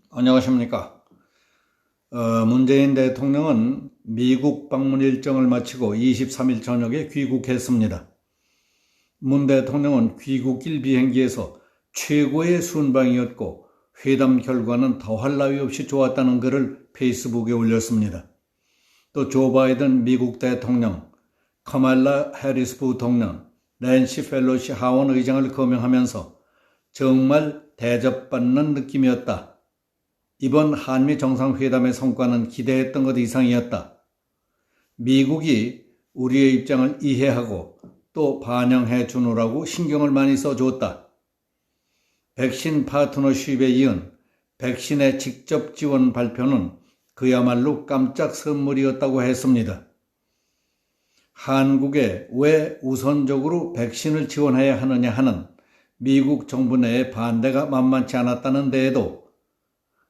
안녕하십니까. 문재인 대통령은 미국 방문 일정을 마치고 23일 저녁에 귀국했습니다. 문 대통령은 귀국길 비행기에서 최고의 순방이었고 회담 결과는 더할 나위 없이 좋았다는 글을 페이스북에 올렸습니다. 또 조 바이든 미국 대통령, 카말라 해리스 부통령, 낸시 펠로시 하원 의장을 거명하면서 정말 대접받는 느낌이었다. 이번 한미 정상회담의 성과는 기대했던 것 이상이었다. 미국이 우리의 입장을 이해하고 또 반영해 주느라고 신경을 많이 써줬다. 백신 파트너십에 이은 백신의 직접 지원 발표는 그야말로 깜짝 선물이었다고 했습니다. 한국에 왜 우선적으로 백신을 지원해야 하느냐 하는 미국 정부 내의 반대가 만만치 않았다는 데에도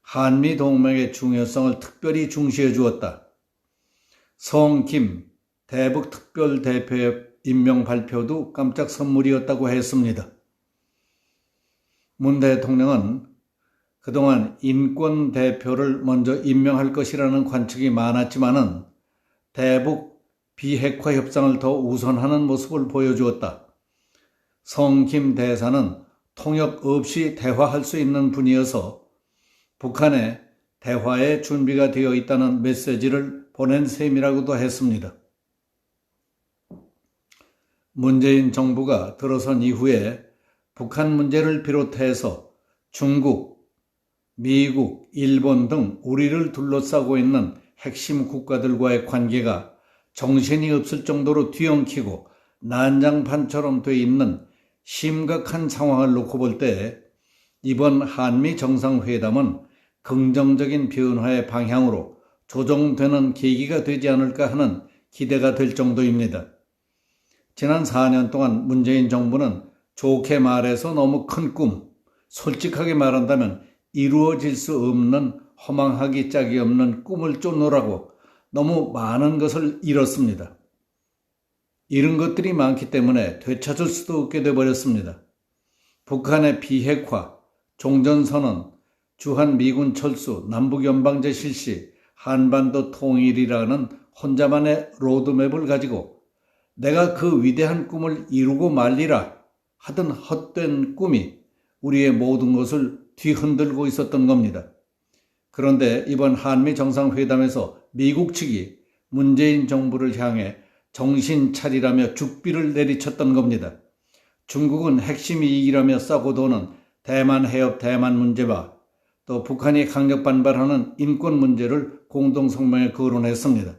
한미 동맹의 중요성을 특별히 중시해 주었다. 성김 대북 특별대표의 임명 발표도 깜짝 선물이었다고 했습니다. 문 대통령은 그동안 인권 대표를 먼저 임명할 것이라는 관측이 많았지만은 대북 비핵화 협상을 더 우선하는 모습을 보여주었다. 성김 대사는 통역 없이 대화할 수 있는 분이어서 북한에 대화의 준비가 되어 있다는 메시지를 보낸 셈이라고도 했습니다. 문재인 정부가 들어선 이후에 북한 문제를 비롯해서 중국, 미국, 일본 등 우리를 둘러싸고 있는 핵심 국가들과의 관계가 정신이 없을 정도로 뒤엉키고 난장판처럼 돼 있는 심각한 상황을 놓고 볼 때 이번 한미 정상회담은 긍정적인 변화의 방향으로 조정되는 계기가 되지 않을까 하는 기대가 될 정도입니다. 지난 4년 동안 문재인 정부는 좋게 말해서 너무 큰 꿈, 솔직하게 말한다면 이루어질 수 없는 허망하기 짝이 없는 꿈을 쫓느라고 너무 많은 것을 잃었습니다. 잃은 것들이 많기 때문에 되찾을 수도 없게 되어버렸습니다. 북한의 비핵화, 종전선언, 주한미군 철수, 남북연방제 실시, 한반도 통일이라는 혼자만의 로드맵을 가지고 내가 그 위대한 꿈을 이루고 말리라 하던 헛된 꿈이 우리의 모든 것을 뒤흔들고 있었던 겁니다. 그런데 이번 한미 정상회담에서 미국 측이 문재인 정부를 향해 정신 차리라며 죽비를 내리쳤던 겁니다. 중국은 핵심 이익이라며 싸고 도는 대만 해협 대만 문제와 또 북한이 강력 반발하는 인권 문제를 공동성명에 거론했습니다.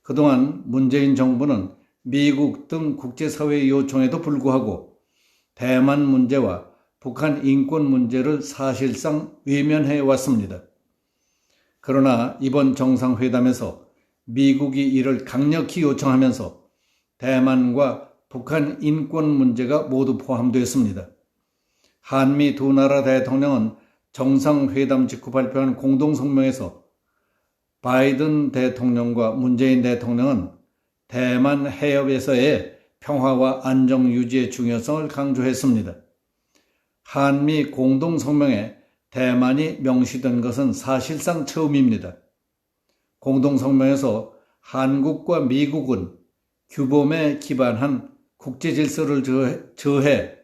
그동안 문재인 정부는 미국 등 국제사회의 요청에도 불구하고 대만 문제와 북한 인권 문제를 사실상 외면해 왔습니다. 그러나 이번 정상회담에서 미국이 이를 강력히 요청하면서 대만과 북한 인권 문제가 모두 포함되었습니다. 한미 두 나라 대통령은 정상회담 직후 발표한 공동성명에서 바이든 대통령과 문재인 대통령은 대만 해협에서의 평화와 안정 유지의 중요성을 강조했습니다. 한미 공동성명에 대만이 명시된 것은 사실상 처음입니다. 공동성명에서 한국과 미국은 규범에 기반한 국제질서를 저해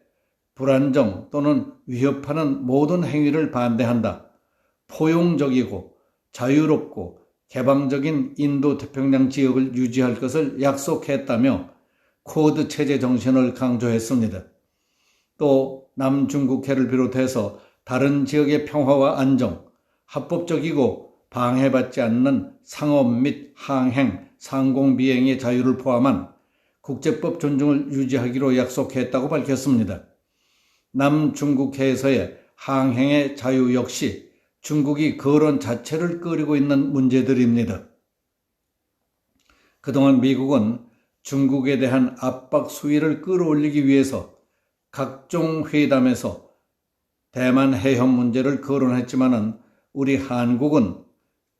불안정 또는 위협하는 모든 행위를 반대한다. 포용적이고 자유롭고 개방적인 인도태평양 지역을 유지할 것을 약속했다며 쿼드 체제 정신을 강조했습니다. 또 남중국해를 비롯해서 다른 지역의 평화와 안정, 합법적이고 방해받지 않는 상업 및 항행, 상공비행의 자유를 포함한 국제법 존중을 유지하기로 약속했다고 밝혔습니다. 남중국해에서의 항행의 자유 역시 중국이 거론 자체를 꺼리고 있는 문제들입니다. 그동안 미국은 중국에 대한 압박 수위를 끌어올리기 위해서 각종 회담에서 대만 해협 문제를 거론했지만은 우리 한국은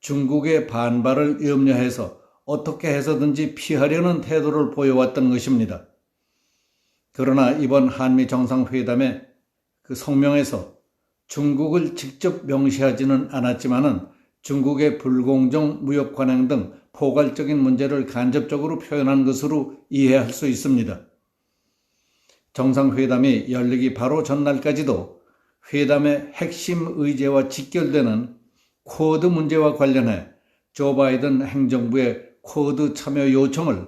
중국의 반발을 염려해서 어떻게 해서든지 피하려는 태도를 보여왔던 것입니다. 그러나 이번 한미 정상회담의 그 성명에서 중국을 직접 명시하지는 않았지만은 중국의 불공정 무역 관행 등 포괄적인 문제를 간접적으로 표현한 것으로 이해할 수 있습니다. 정상회담이 열리기 바로 전날까지도 회담의 핵심 의제와 직결되는 쿼드 문제와 관련해 조 바이든 행정부의 쿼드 참여 요청을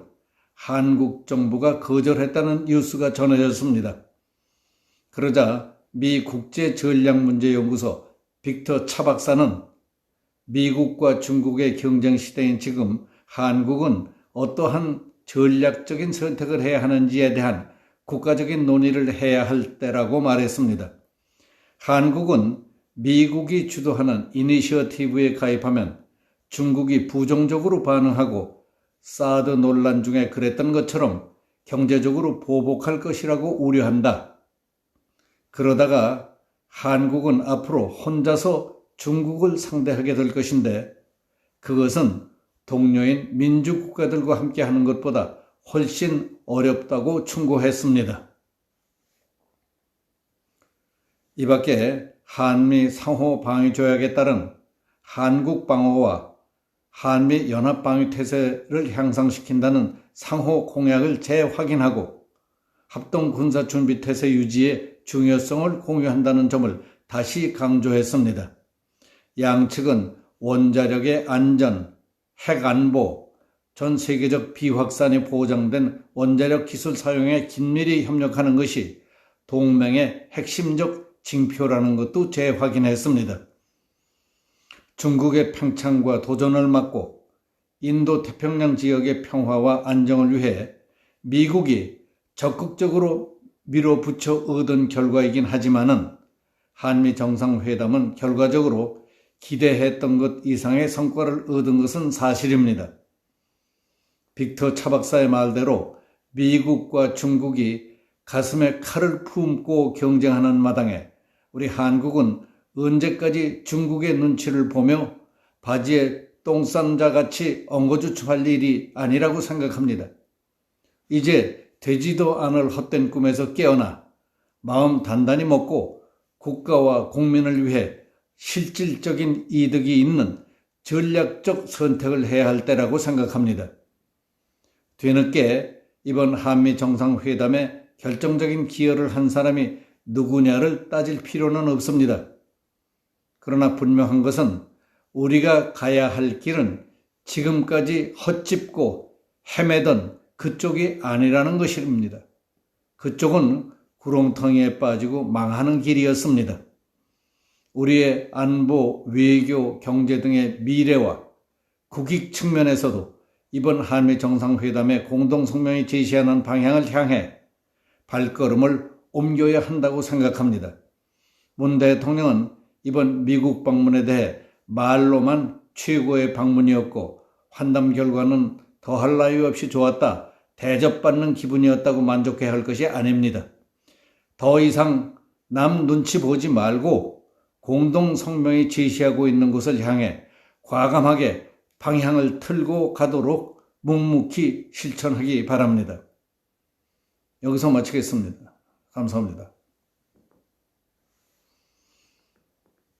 한국 정부가 거절했다는 뉴스가 전해졌습니다. 그러자 미 국제전략문제연구소 빅터 차 박사는 미국과 중국의 경쟁 시대인 지금 한국은 어떠한 전략적인 선택을 해야 하는지에 대한 국가적인 논의를 해야 할 때라고 말했습니다. 한국은 미국이 주도하는 이니셔티브에 가입하면 중국이 부정적으로 반응하고 사드 논란 중에 그랬던 것처럼 경제적으로 보복할 것이라고 우려한다. 그러다가 한국은 앞으로 혼자서 중국을 상대하게 될 것인데 그것은 동료인 민주국가들과 함께 하는 것보다 훨씬 어렵다고 충고했습니다. 이 밖에 한미 상호 방위 조약에 따른 한국 방어와 한미 연합 방위 태세를 향상시킨다는 상호 공약을 재확인하고 합동 군사 준비 태세 유지의 중요성을 공유한다는 점을 다시 강조했습니다. 양측은 원자력의 안전, 핵 안보, 전 세계적 비확산이 보장된 원자력 기술 사용에 긴밀히 협력하는 것이 동맹의 핵심적 징표라는 것도 재확인했습니다. 중국의 팽창과 도전을 막고 인도 태평양 지역의 평화와 안정을 위해 미국이 적극적으로 밀어붙여 얻은 결과이긴 하지만은 한미 정상회담은 결과적으로 기대했던 것 이상의 성과를 얻은 것은 사실입니다. 빅터 차 박사의 말대로 미국과 중국이 가슴에 칼을 품고 경쟁하는 마당에 우리 한국은 언제까지 중국의 눈치를 보며 바지에 똥 싼 자같이 엉거주춤할 일이 아니라고 생각합니다. 이제 되지도 않을 헛된 꿈에서 깨어나 마음 단단히 먹고 국가와 국민을 위해 실질적인 이득이 있는 전략적 선택을 해야 할 때라고 생각합니다. 뒤늦게 이번 한미 정상회담에 결정적인 기여를 한 사람이 누구냐를 따질 필요는 없습니다. 그러나 분명한 것은 우리가 가야 할 길은 지금까지 헛짚고 헤매던 그쪽이 아니라는 것입니다. 그쪽은 구렁텅이에 빠지고 망하는 길이었습니다. 우리의 안보, 외교, 경제 등의 미래와 국익 측면에서도 이번 한미 정상회담의 공동성명이 제시하는 방향을 향해 발걸음을 옮겨야 한다고 생각합니다. 문 대통령은 이번 미국 방문에 대해 말로만 최고의 방문이었고 환담 결과는 더할 나위 없이 좋았다, 대접받는 기분이었다고 만족해야 할 것이 아닙니다. 더 이상 남 눈치 보지 말고 공동성명이 제시하고 있는 곳을 향해 과감하게 방향을 틀고 가도록 묵묵히 실천하기 바랍니다. 여기서 마치겠습니다. 감사합니다.